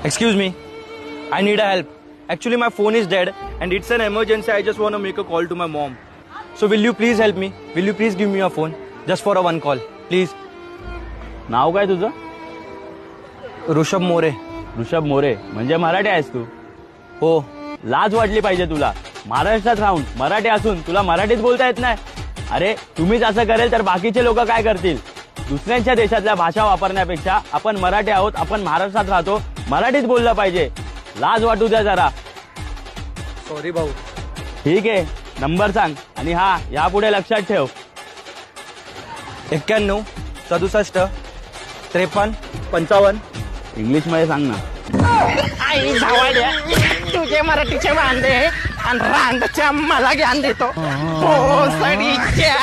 Excuse me. I need a help. Actually, my phone is dead and it's an emergency. I just want to make a call to my mom. So will you please help me? Will you please give me your phone? Just for a one call. Please. नाव काय तुझं? ऋषभ मोरे. ऋषभ मोरे. म्हणजे मराठी आहेस तू? हो. लाज वाटली पाहिजे तुला. महाराष्ट्रात राहून मराठी असून तुला मराठीत बोलता येत नाही. अरे तुम्हीच असं करेल तर बाकीचे लोक काय करतील? दुसऱ्यांच्या देशातल्या भाषा वापरण्यापेक्षा आपण मराठी आहोत, आपण महाराष्ट्रात राहतो, मराठीत बोललं पाहिजे. लाज वाटू द्या जरा. सॉरी भाऊ. ठीक आहे, नंबर सांग आणि हा यापुढे लक्षात ठेव. 91 67 53 55. इंग्लिश मध्ये सांग ना. आई झावाड्या तुझे मराठीचे वांदे आणि रांदच्या मला ज्ञान देतो. हो सडीच्या